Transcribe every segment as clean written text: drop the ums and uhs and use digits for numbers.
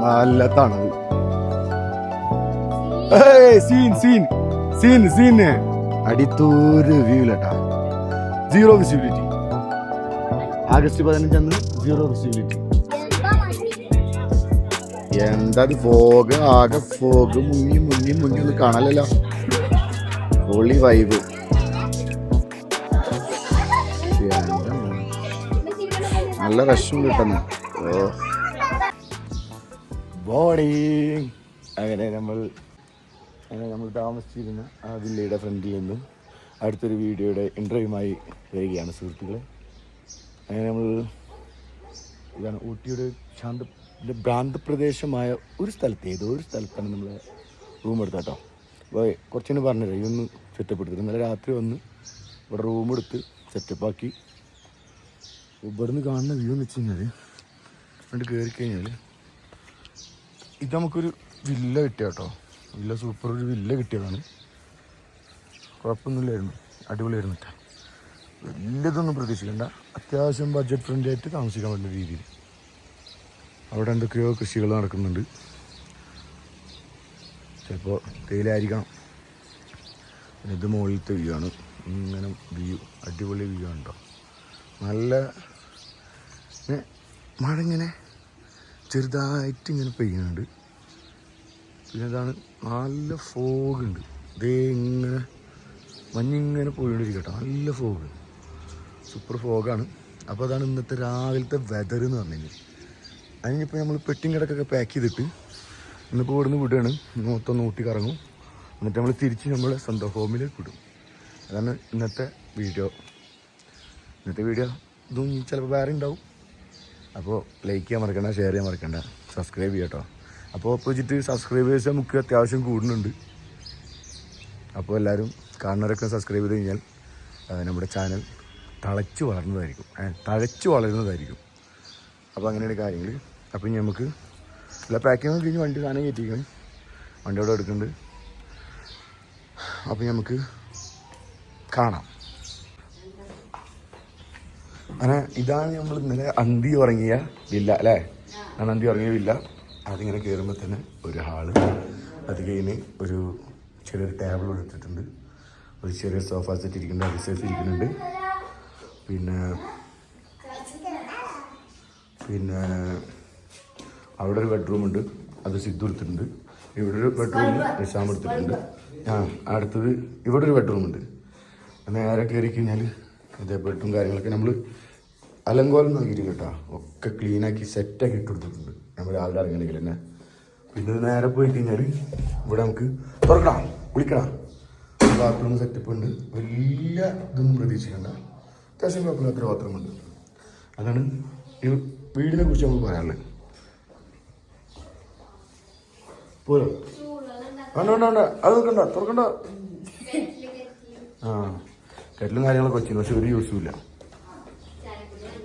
നല്ല തണവ്. അടിത്തൂര് വ്യൂലട്ടാ. 0 visibility. August 15 0 visibility. എന്താ fog, ആകെ ഫോഗ് മുങ്ങി ഒന്നും കാണാനല്ലോ. Holy vibe. നല്ല റഷും കിട്ടുന്നു. ബോർഡിങ്. അങ്ങനെ നമ്മൾ താമസിച്ചിരുന്ന ആ വില്ലയുടെ ഫ്രണ്ടിൽ നിന്നും അടുത്തൊരു വീഡിയോയുടെ ഇൻ്റർവ്യൂമായി വരികയാണ് സുഹൃത്തുക്കളെ. അങ്ങനെ നമ്മൾ ഇതാണ് ഊട്ടിയുടെ ഭ്രാന്തപ്രദേശമായ ഒരു സ്ഥലത്ത്, ഏതോ ഒരു സ്ഥലത്താണ് നമ്മൾ റൂം എടുത്തത് കേട്ടോ. അപ്പോൾ കുറച്ചുകൂടി പറഞ്ഞുതരാം. ഇതൊന്ന് സെറ്റപ്പ് എടുത്തിട്ട് ഇന്നലെ രാത്രി വന്ന് ഇവിടെ റൂം എടുത്ത് സെറ്റപ്പാക്കി. ഇവിടുന്ന് കാണുന്ന വ്യൂ എന്ന് വെച്ച് കഴിഞ്ഞാൽ എന്നിട്ട് കയറി കഴിഞ്ഞാൽ ഇത് നമുക്കൊരു വില്ല കിട്ടിയ കേട്ടോ. വില്ല സൂപ്പർ ഒരു വില്ല കിട്ടിയതാണ്. കുഴപ്പമൊന്നുമില്ലായിരുന്നു, അടിപൊളിയായിരുന്നു കേട്ടോ. വലിയതൊന്നും പ്രതീക്ഷിക്കണ്ട, അത്യാവശ്യം ബഡ്ജറ്റ് ഫ്രണ്ട്ലി ആയിട്ട് താമസിക്കാൻ പറ്റുന്ന രീതിയിൽ. അവിടെ എന്തൊക്കെയോ കൃഷികൾ നടക്കുന്നുണ്ട്. ചിലപ്പോൾ തേയിലായിരിക്കണം. പിന്നെ ഇത് മുകളിലത്തെ വ്യൂ ആണ്. ഇങ്ങനെ വ്യൂ, അടിപൊളി വ്യൂ ആണ് കേട്ടോ. നല്ല മഴ ഇങ്ങനെ ചെറുതായിട്ട് ഇങ്ങനെ പെയ്യുന്നുണ്ട്. പിന്നെ ഇതാണ് നല്ല ഫോഗുണ്ട്. ഇതേ ഇങ്ങനെ മഞ്ഞിങ്ങനെ പോയിക്കൊണ്ടിരിക്കട്ടോ. നല്ല ഫോഗ്, സൂപ്പർ ഫോഗാണ്. അപ്പോൾ അതാണ് ഇന്നത്തെ രാവിലത്തെ വെതർ എന്ന് പറഞ്ഞു കഴിഞ്ഞാൽ. അതിനിപ്പോൾ നമ്മൾ പെട്ടിയും കിടക്കൊക്കെ പാക്ക് ചെയ്തിട്ട് ഇന്നിപ്പോൾ ഇവിടുന്ന് വിടുകയാണ്. മൊത്തം ഊട്ടി കറങ്ങും. എന്നിട്ട് നമ്മൾ തിരിച്ച് നമ്മളെ സ്വന്തം ഹോമിലേക്ക് വിടും. അതാണ് ഇന്നത്തെ വീഡിയോ. ഇതും ചിലപ്പോൾ വേറെ ഉണ്ടാവും. അപ്പോൾ ലൈക്ക് ചെയ്യാൻ മറക്കണ്ട, ഷെയർ ചെയ്യാൻ മറക്കണ്ട, സബ്സ്ക്രൈബ് ചെയ്യാം കേട്ടോ. അപ്പോൾ ഓപ്പോസിറ്റ് സബ്സ്ക്രൈബേഴ്സ് നമുക്ക് അത്യാവശ്യം കൂടുന്നുണ്ട്. അപ്പോൾ എല്ലാവരും കാണുന്നവരൊക്കെ സബ്സ്ക്രൈബ് ചെയ്ത് കഴിഞ്ഞാൽ നമ്മുടെ ചാനൽ തഴച്ചു വളരുന്നതായിരിക്കും. അപ്പോൾ അങ്ങനെയാണ് കാര്യങ്ങൾ. അപ്പോൾ ഇനി നമുക്ക് എല്ലാ പാക്കിങ് കഴിഞ്ഞ് വണ്ടി സാധനം കയറ്റിക്കണം. വണ്ടി അവിടെ എടുക്കുന്നുണ്ട്. അപ്പോൾ നമുക്ക് കാണാം. അങ്ങനെ ഇതാണ് നമ്മൾ ഇന്നലെ അന്തി ഉറങ്ങിയ വില്ല അല്ലേ. ഞാൻ അന്തി ഉറങ്ങിയ വില്ല. അതിങ്ങനെ കയറുമ്പോൾ തന്നെ ഒരു ഹാള്, അത് കഴിഞ്ഞ് ഒരു ചെറിയൊരു ടേബിൾ എടുത്തിട്ടുണ്ട്. ഒരു ചെറിയ സോഫ സെറ്റ് ഇരിക്കുന്നുണ്ട്, അഡിസേഴ്സ് ഇരിക്കുന്നുണ്ട്. പിന്നെ അവിടെ ഒരു ബെഡ്റൂം ഉണ്ട്, അത് സിദ്ധു എടുത്തിട്ടുണ്ട്. ഇവിടെ ഒരു ബെഡ്റൂം നിശാം എടുത്തിട്ടുണ്ട്. അടുത്തത് ഇവിടെ ഒരു ബെഡ്റൂം ഉണ്ട്. നേരെ കയറി കഴിഞ്ഞാൽ ഇതേ ബെഡും കാര്യങ്ങളൊക്കെ നമ്മൾ അലങ്കോലം നോക്കിയിട്ട് കേട്ടോ ഒക്കെ ക്ലീനാക്കി സെറ്റാക്കി ഇട്ട് കൊടുത്തിട്ടുണ്ട്. നമ്മൾ രാവിലെ ഇറങ്ങണമെങ്കിൽ തന്നെ. പിന്നെ നേരെ പോയി കഴിഞ്ഞാൽ ഇവിടെ നമുക്ക് തുറക്കണം, കുളിക്കണം, ബാത്റൂം സെറ്റപ്പ് ഉണ്ട്. വലിയ ഇതൊന്നും പ്രതീക്ഷിക്കണ്ട, അത്യാവശ്യം കുഴപ്പമില്ലാത്തൊരു ബാത്റൂം ഉണ്ട്. അതാണ് ഈ വീടിനെ കുറിച്ച് നമുക്ക് പറയാനുള്ളത്. പോരോ വേണ്ട അത് നോക്കണ്ട, തുറക്കണ്ട. കെറ്റിലും കാര്യങ്ങളൊക്കെ വെച്ചിരുന്നു, പക്ഷെ ഒരു യൂസും ഇല്ല.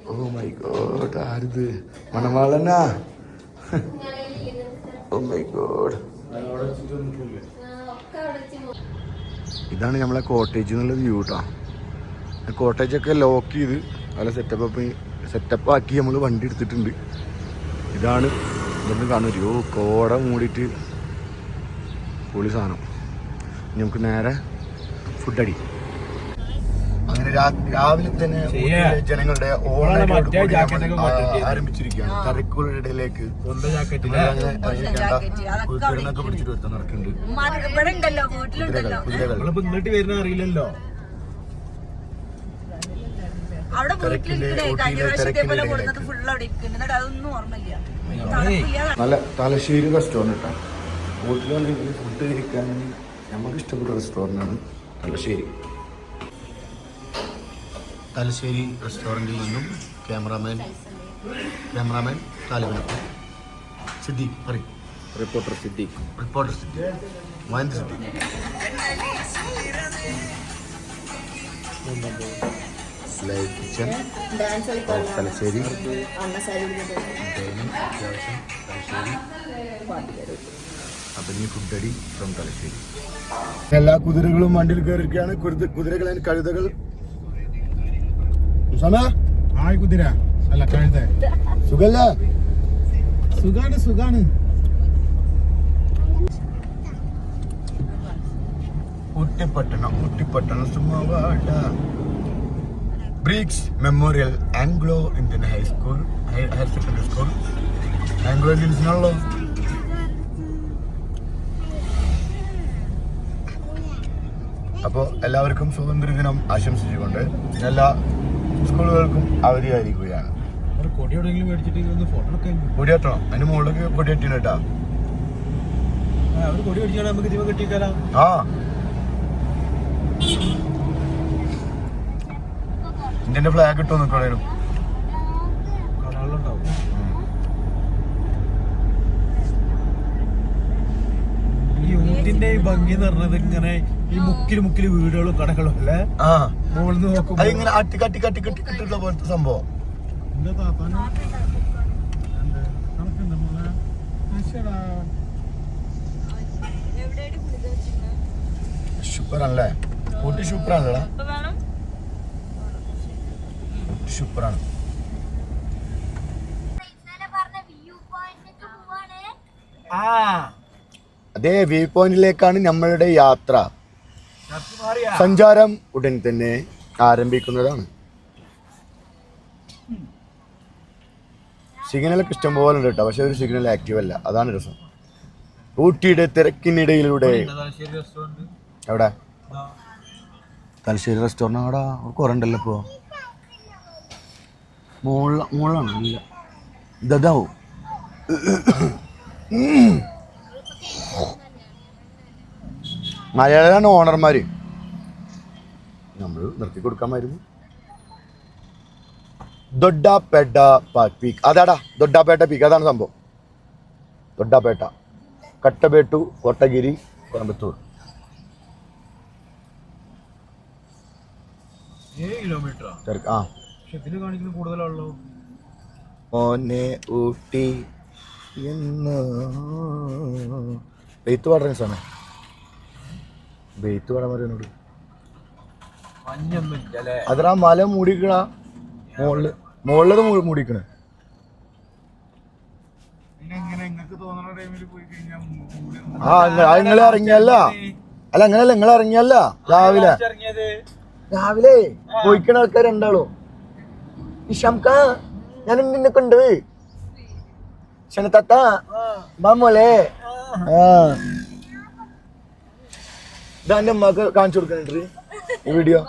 ഓ മൈ ഗോഡ്, ആരിത്? മണവാളനാ? Oh my god. ഇതാണ് നമ്മളെ കോട്ടേജ് എന്നുള്ള വ്യൂ കേട്ടോ. കോട്ടേജൊക്കെ ലോക്ക് ചെയ്ത് നല്ല സെറ്റപ്പ് ആക്കി നമ്മൾ വണ്ടി എടുത്തിട്ടുണ്ട്. ഇതാണ് ഇവിടുന്ന് കാണുമല്ലോ, കോട മൂടിയിട്ട് പൊളി സാധനം. ഇനി നമുക്ക് നേരെ ഫുഡടി. അങ്ങനെ രാവിലെ തന്നെ ജനങ്ങളുടെ ആരംഭിച്ചിരിക്കുകയാണ്. തിരക്കുകളുടെ ഇടയിലേക്ക് പിടിച്ചിട്ട് വരുത്താൻ നടക്കുന്നുണ്ട്. അറിയില്ലല്ലോ നല്ല തലശ്ശേരി റെസ്റ്റോറൻറ്റ് കേട്ടോ. വീട്ടിലാണെങ്കിൽ ഫുഡ് കഴിക്കാൻ നമുക്ക് ഇഷ്ടപ്പെട്ട റെസ്റ്റോറൻ്റാണ് തലശ്ശേരി റെസ്റ്റോറൻറ്റിൽ നിന്നും ക്യാമറാമാൻ താലിബനൊപ്പം സിദ്ദീഖ് പറയും. Reporter Siddique Mahendra Siddique. Live kitchen Thalassery. അപ്പം ഇനി ഫുഡടി ഫ്രം തലശ്ശേരി. എല്ലാ കുതിരകളും വണ്ടിയിൽ കയറിയിരിക്കുകയാണ്. കുതിരകൾ കഴുതകൾ. കുതിര അല്ല കഴുത. സുഖല്ല സുഖാണ് ഊട്ടിപ്പട്ടണം സുമവാട Breeks memorial Anglo Indian high school higher secondary school Anglo ഇന്ത്യൻസിനാണല്ലോ. അപ്പോൾ എല്ലാവർക്കും സ്വാതന്ത്ര്യദിനം ആശംസിച്ചുകൊണ്ട് എല്ലാ സ്കൂളുകൾക്കും അവധിയായിരിക്കുകയാണ്. കൊടിയോടെങ്കിലും മേടിച്ചിട്ട് ഫോട്ടോ ഒക്കെ കൊടിയേറ്റണം, അതിന്റെ മുകളിലേക്ക് കൊടിയേറ്റിന് കേട്ടാ. കൊടി മേടിച്ചാൽ നമുക്ക് ദീപം കെട്ടിക്കാലോ. ആ ഇന്ത്യന്റെ ഫ്ലാഗ് ഇട്ടോ നിൽക്കണേനും കടകളുണ്ടാവും. ഈ ഊട്ടിന്റെ ഈ ഭംഗി എന്ന് പറഞ്ഞത് ഇങ്ങനെ ഈ മുക്കില് വീടുകളും കടകളും അല്ലേ. ആ മുകളിൽ നിന്ന് നോക്കുമ്പോ അതിങ്ങനെ കട്ടിട്ടുള്ള പോലത്തെ സംഭവം. സൂപ്പറാണല്ലേ ഊട്ടി, സൂപ്പറാണല്ലേ സൂപ്പറാണ്. അതേ വ്യൂ പോയിന്റിലേക്കാണ് നമ്മളുടെ യാത്ര. സഞ്ചാരം ഉടൻ തന്നെ ആരംഭിക്കുന്നതാണ്. സിഗ്നലൊക്കെ ഇഷ്ടം പോലെ ഉണ്ട് കേട്ടോ, പക്ഷെ ഒരു സിഗ്നൽ ആക്റ്റീവ് അല്ല, അതാണ് രസം. ഊട്ടിയുടെ തിരക്കിനിടയിലൂടെ എവിടെ തലശ്ശേരി റെസ്റ്റോറൻറ്റ് അവിടെ കുറെ ഉണ്ടല്ലോ ഇപ്പോൾ. മുകളിലാണ് ഇല്ല ഇതാവും. മലയാളികളാണ് ഓണർമാര്, നമ്മൾ നിർത്തി കൊടുക്കാമായിരുന്നു. ദൊഡ്ഡാപേട്ട പീക്ക്, അതാടാ ദൊഡ്ഡാപേട്ട പീക്ക്, അതാണ് സംഭവം. ദൊഡ്ഡാപേട്ട, കട്ടബേട്ടു, കോട്ടഗിരി, കോയമ്പത്തൂർ. 7 കിലോമീറ്റർ. ആ ഇതിന് കാണിക്കുന്ന കൂടുതലുള്ളൂ. മോനെ ഊട്ടി എന്ന് ബെയ്ത്ത് പാടുന്ന സാധനം, ബെയ്ത്ത് പാടാൻ പറയുന്നോട്. അതാ മല മൂടിക്കണ, മുകളിലത് മൂടിക്കണ. ആ നിങ്ങൾ ഇറങ്ങിയല്ല, അല്ല അങ്ങനല്ല, നിങ്ങൾ ഇറങ്ങിയല്ല രാവിലെ പോയിക്കണ ആൾക്കാർ രണ്ടാളോ. ഇഷംക ഞാൻ നിന്നെ കൊണ്ട് ക്ഷണത്താത്ത മോലെ. ഇതാന്റെ അമ്മക്ക് കാണിച്ചു കൊടുക്കണ ഈ വീഡിയോ,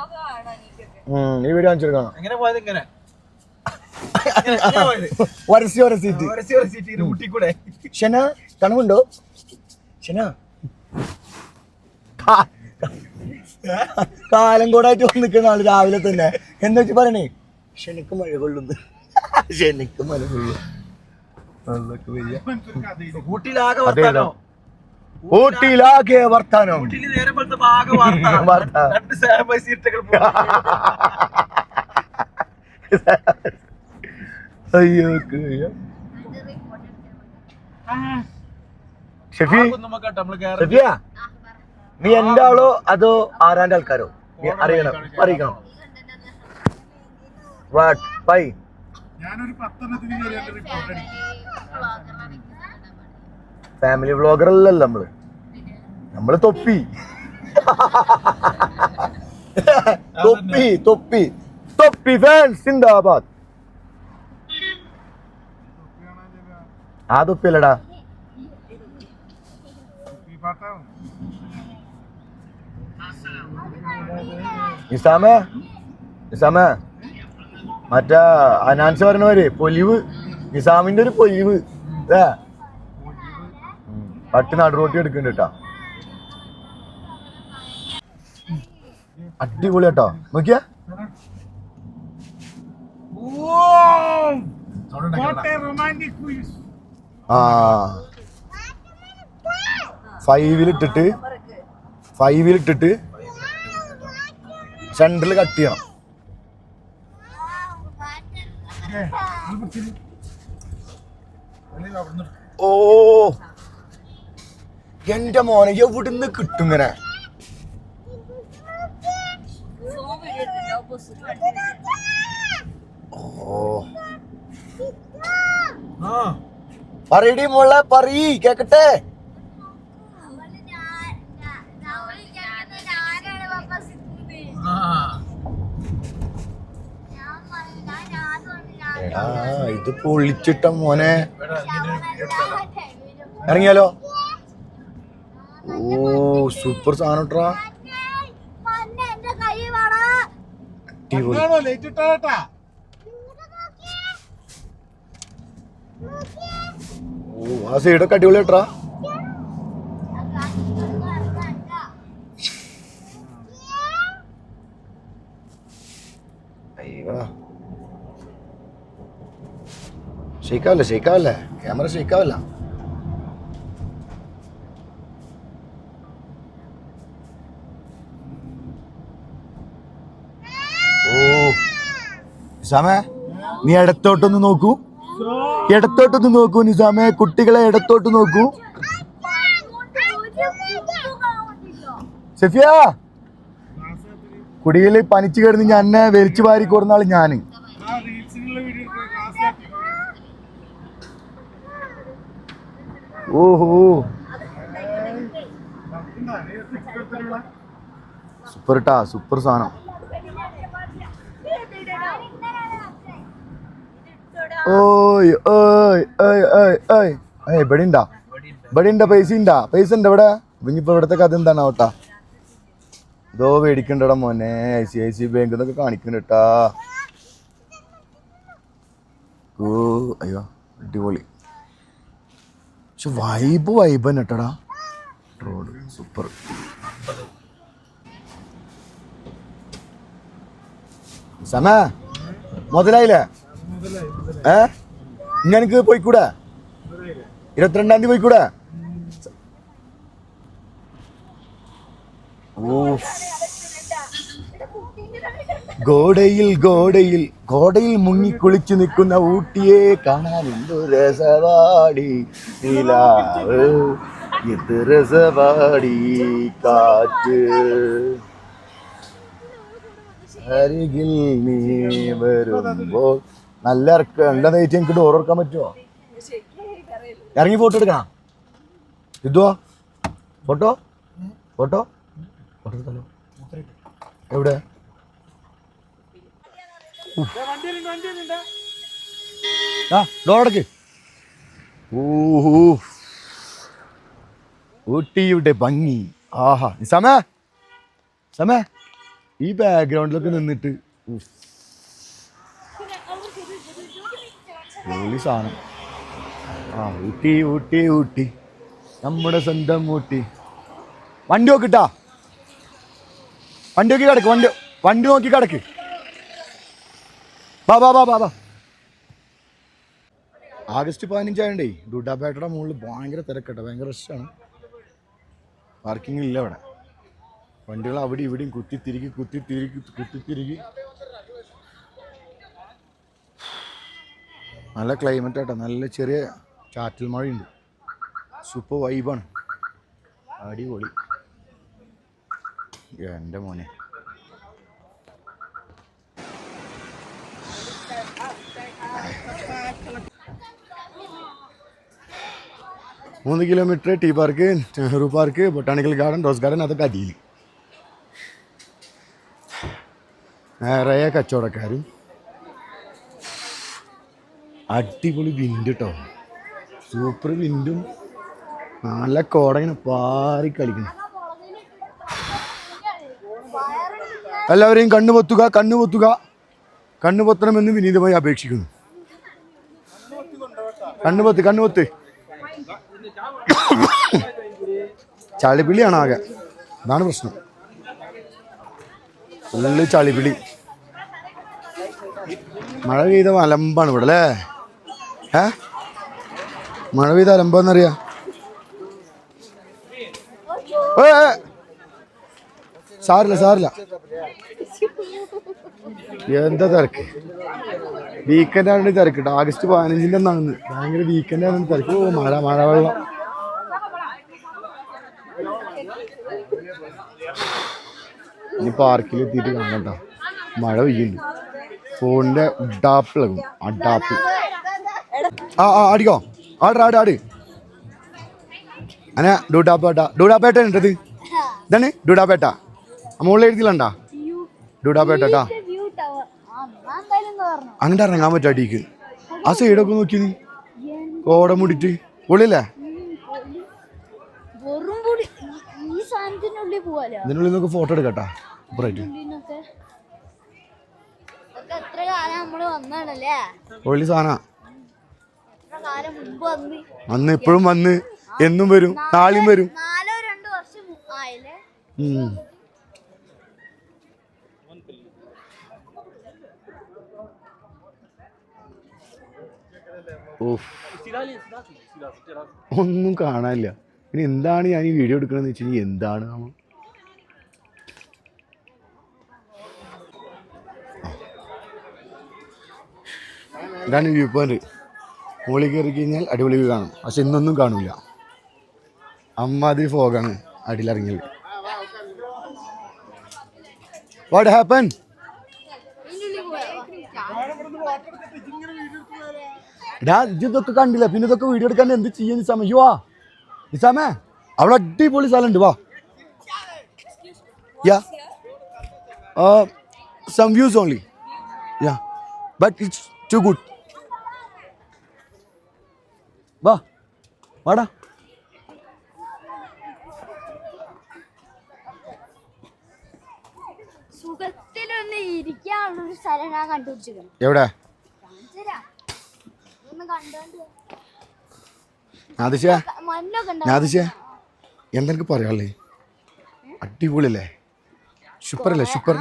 ഈ വീഡിയോ കാണിച്ചു കൊടുക്കണം. ഷന തണുവുണ്ടോ ഷന? കാലം കൂടായിട്ട് വന്നിക്കുന്ന ആള് രാവിലെ തന്നെ എന്താ വെച്ച് പറയണേ, ഷെനിക്ക് മഴ കൊള്ളുന്നു, ഷെനിക്ക് മഴ കൊള്ളും. ഊട്ടിയിലാകെ വർത്താനം. അയ്യോ ഷെഫി, ഷെഫിയ നീ എന്റെ ആളോ അതോ ആരാന്റെ ആൾക്കാരോ അറിയണം, അറിയിക്കണം. ഫാമിലി വ്ളോഗർ അല്ലല്ലോ നമ്മള് തൊപ്പി തൊപ്പി തൊപ്പി തൊപ്പി ഫാൻസ് സിന്ദാബാദ്. ആ തൊപ്പിയല്ലടാ, നിസാമേ നിസാമേ മറ്റേ അനാൻസ് പറഞ്ഞവര് പൊലിവ്, നിസാമിന്റെ ഒരു പൊലിവ് പട്ടി നടുറോട്ടി എടുക്കുന്നുണ്ട് കേട്ടാ. അടിപൊളി കേട്ടോ, നോക്കിയാ ആ 5-ലിട്ടിട്ട് സെന്ററിൽ കട്ട് ചെയ്യണം. ഓ എന്റെ മോനെ എവിടുന്ന് കിട്ടും ഇങ്ങനെ? ഓ പറയടി മോളെ പറയ് കേക്കട്ടെ. ഇത് പൊളിച്ചിട്ട മോനെ. ഇറങ്ങിയാലോ? ഓ സൂപ്പർ സാധനം ട്രാ. ഓ ആ സൈഡൊക്കെ അടിപൊളിയാട്ടാ. അയ്യോ ഷെയ്ക്കാവല്ലേ ക്യാമറ ഷെയ്ക്കാവല്ല. ഓ നിസാമേ നീ ഇടത്തോട്ടൊന്ന് നോക്കൂ, ഇടത്തോട്ടൊന്ന് നോക്കൂ നിസാമേ, കുട്ടികളെ ഇടത്തോട്ട് നോക്കൂ. സഫിയ കുടിയിൽ പനിച്ചു കിടന്ന് ഞാൻ എന്നെ വലിച്ചു വാരി കൊടുന്നാള് ഞാന്. ഓഹോ സൂപ്പർ ട്ടാ, സൂപ്പർ സാധനം. ഓയ് ഓയ് ഓയ് ഓയ് ഓയ് ഏയ് ഇവിടെ ഉണ്ടാ, ഇവിടെ ഉണ്ടാ, പൈസ ഉണ്ടാ, പൈസ ഉണ്ട് ഇവിടെ. ഇനിയിപ്പോ ഇവിടത്തെ കഥ എന്താണ് ഓട്ടാ? ഇതോ മേടിക്കണ്ടടാ മോനെ, ICICI ബാങ്ക് എന്നൊക്കെ കാണിക്കണ്ടാ. ഓ അയ്യോ അടിപൊളി. പക്ഷെ വൈബ് തന്നെ കേട്ടടാ. Road super. സമ മുതലായില്ലേ? ഇനി എനിക്ക് പോയിക്കൂടെ? 22-ാം തീയതി പോയിക്കൂടെ? ഗോഡയിൽ മുങ്ങി കുളിച്ചു നിൽക്കുന്ന ഊട്ടിയെ കാണാൻ എന്തു രസവാടി നിലാവ്, എന്ത് രസവാടി കാറ്റ്, അരികിൽ നീ വരുമ്പോൾ. നല്ല നല്ലതായിട്ട് എനിക്ക് ഡോർ ഓർക്കാൻ പറ്റുമോ? ഇറങ്ങി ഫോട്ടോ എടുക്കാം. ഇതുവാ ഫോട്ടോ ഫോട്ടോ ഫോട്ടോ എടുത്താലോ? എവിടെ? ഡോറടക്ക്. ഓഹോ ഊട്ടിയുടെ ഭംഗി. ആഹാ സമേ ഈ ബാക്ക്ഗ്രൗണ്ടിലൊക്കെ നിന്നിട്ട് സാധനം. ആ ഊട്ടി ഊട്ടി ഊട്ടി നമ്മുടെ സ്വന്തം ഊട്ടി. വണ്ടി നോക്കിട്ടാ, വണ്ടി നോക്കി കിടക്ക്, വണ്ടി നോക്കി കിടക്ക്. ബാ ബാ ബാ ബാ ബാ. ആഗസ്റ്റ് 15 ഡുഡാപേട്ടയുടെ മുകളിൽ ഭയങ്കര തിരക്കട്ടെ, ഭയങ്കര റഷാണ്. പാർക്കിംഗ് ഇല്ല അവിടെ. വണ്ടികൾ അവിടെ ഇവിടെയും കുത്തിത്തിരികി. നല്ല ക്ലൈമറ്റ് ആട്ടോ, നല്ല ചെറിയ ചാറ്റൽ മഴയുണ്ട്. സൂപ്പർ വൈബാണ്, അടിപൊളി. എൻ്റെ മോനെ മൂന്ന് kilometre tea park, Nehru park, botanical garden, rose garden, അതൊക്കെ അടിയിൽ. നിറയെ കച്ചവടക്കാരും. അടിപൊളി വിൻഡ് കേട്ടോ, സൂപ്പർ വിൻഡും. നല്ല കോട ഇങ്ങനെ പാറി കളിക്കണം. എല്ലാവരെയും കണ്ണു പൊത്തണമെന്ന് വിനീതമായി അപേക്ഷിക്കുന്നു. കണ്ണുപൊത്ത്. ചളിപ്പിളിയാണ് ആകെ, അതാണ് പ്രശ്നം. ഫുള്ള് ചളിപ്പിളി. മഴ പെയ്ത അലമ്പാണ് ഇവിടെ അല്ലേ? മഴ പെയ്ത അലമ്പാന്നറിയാ. സാരില്ല എന്താ തിരക്ക്? വീക്കെൻഡാണ് തിരക്ക്. ആഗസ്റ്റ് 15 ഒന്നാണ്, ഭയങ്കര വീക്കെൻഡാണ് തിരക്ക്. ഓ മഴ വെള്ളം. ഇനി പാർക്കിൽ എത്തിയിട്ട് കാണണ്ട, മഴ പെയ്യുന്നുണ്ട്. ഫോണിന്റെ അഡാപ്പിളകും. അടിക്കോ ആട് അന ഡൂഡാപേട്ട ഉണ്ടത് ഇതാണ് ഡൂഡാപേട്ട മുകളിൽ എഴുതിയില്ലണ്ടാ ഡൂഡാപേട്ട അങ്ങോട്ട് ഇറങ്ങാൻ പറ്റും അടിക്ക് ആ സൈഡൊക്കെ നോക്കി നീ ഓട മുടിട്ട് പൊളിയല്ലേ ഇതിനുള്ളിൽ നോക്ക് ഫോട്ടോ എടുക്കട്ടാ പൊള്ളി സാധന അന്ന് ഇപ്പോഴും വന്ന് എന്നും വരും നാളെയും വരും ഒന്നും കാണാനില്ല ഇനി എന്താണ് ഞാൻ ഈ വീഡിയോ എടുക്കണമെന്ന് വെച്ച് കഴിഞ്ഞാൽ എന്താണ് നമ്മൾ ഇതാണ് വ്യൂ പോയിന്റ് മുകളിൽ കയറി കഴിഞ്ഞാൽ അടിപൊളി വ്യൂ കാണും പക്ഷെ ഇന്നൊന്നും കാണൂല അമ്മാതിരി ഫോഗാണ് അടിയിലിറങ്ങിയത് വാട്ട് ഹാപ്പൻ ഇതൊക്കെ കണ്ടില്ല പിന്നെ ഇതൊക്കെ വീഡിയോ എടുക്കാൻ എന്ത് ചെയ്യാൻ നിസാമ യോ നിസാമേ അവിടെ അടിപൊളി സ്ഥലമുണ്ട് വാ yeah some views only yeah but it's too good വാ വാടാ സുഖത്തിലൊന്ന് ഇരിക്കാനുള്ളൊരു സ്ഥലം ഞാൻ കണ്ടുപിടിച്ചിരുന്നു എവിടെ എന്തെനിക്ക് പറയാല്ലേ അടിപൊളിയല്ലേ സൂപ്പറല്ലേ സൂപ്പർ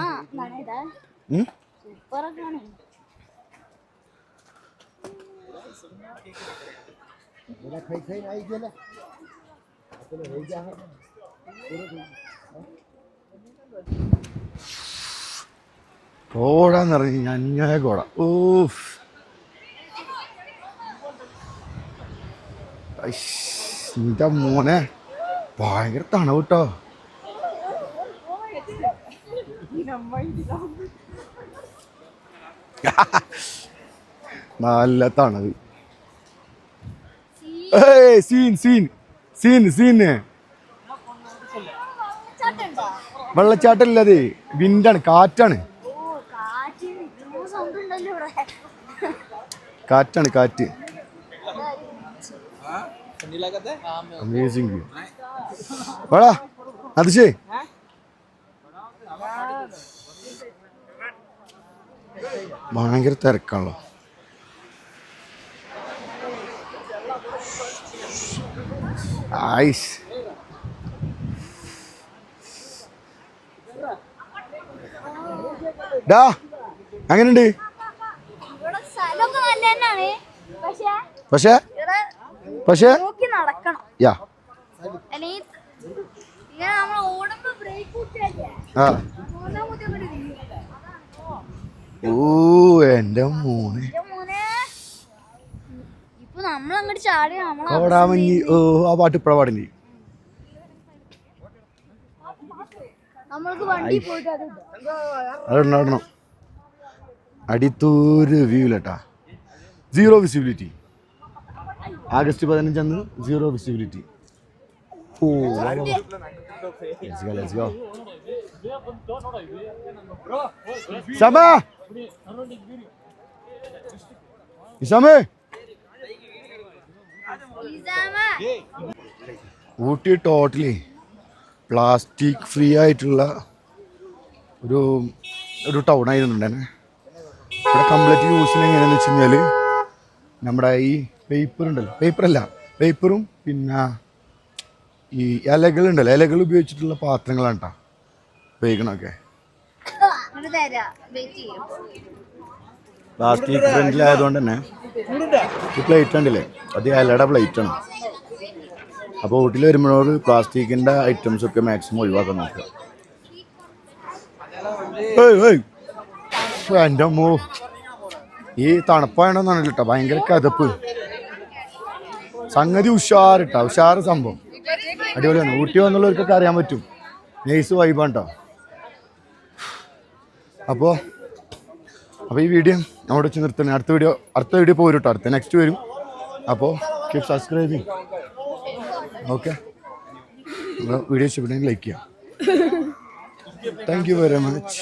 കോടാന്നറിഞ്ഞ് ഞാൻ കോട ഓഫ് എന്റെ മോനെ ഭയങ്കര തണവ് കേട്ടോ നല്ല തണവ് സീന് വെള്ളച്ചാട്ടല്ലേ വിൻഡാണ് കാറ്റാണ് കാറ്റാണ് കാറ്റ് അമേസിംഗ് വ്യൂ വാടാ അതിശേ ഭയങ്കര തിരക്കാണല്ലോ ഐസ് ഡാ അങ്ങനെയുണ്ട് പക്ഷേ പക്ഷേ യാ ഓ എന്റെ മോനെ കോടാമഞ്ഞി ഓ ആ പാട്ട് ഇപ്പഴ പാടില്ലേ അതിടണം അടിത്തൂര് വ്യൂലെട്ടാ 0 വിസിബിലിറ്റി ആഗസ്റ്റ് 15 അന്ന് 0 വിസിബിലിറ്റി ഓ let's go Sama Isame Ooty totally plastic free ആയിട്ടുള്ള ഒരു ടൗൺ ആയിരുന്നുണ്ട് തന്നെ ഇവിടെ കംപ്ലീറ്റ് യൂസിന് എങ്ങനെയാണെന്ന് വെച്ച് കഴിഞ്ഞാൽ നമ്മുടെ ഈ പേപ്പറും പിന്നെ ഈ ഇലകളുണ്ടല്ലോ ഇലകൾ ഉപയോഗിച്ചിട്ടുള്ള പാത്രങ്ങളാണ് കേട്ടോ ഉപയോഗിക്കണമൊക്കെ പ്ലാസ്റ്റിക് ഫ്രണ്ടിലായതുകൊണ്ട് തന്നെ ഈ പ്ലേറ്റ് ഉണ്ടല്ലേ അത് ഇലയുടെ പ്ലേറ്റാണ് അപ്പോൾ വീട്ടിൽ വരുമ്പോഴോട് പ്ലാസ്റ്റിക്കിൻ്റെ ഐറ്റംസ് ഒക്കെ മാക്സിമം ഒഴിവാക്കാൻ നോക്കുക എൻ്റെ അമ്മോ ഈ തണുപ്പായണമെന്നാണ് കേട്ടോ ഭയങ്കര കതപ്പ് സംഗതി ഉഷാറ് സംഭവം അടിപൊളിയാണ് ഊട്ടി വന്നുള്ളവർക്കൊക്കെ അറിയാൻ പറ്റും നൈസ് വൈബാണ് കേട്ടോ അപ്പോൾ ഈ വീഡിയോ അവിടെ വെച്ച് നിർത്തുന്നത് അടുത്ത വീഡിയോ പോരും കേട്ടോ നെക്സ്റ്റ് വരും അപ്പോൾ കീപ് സബ്സ്ക്രൈബിങ്. ഓക്കെ, വീഡിയോ ഇഷ്ടപ്പെട്ടെങ്കിൽ ലൈക്ക് ചെയ്യാം. Thank you very much.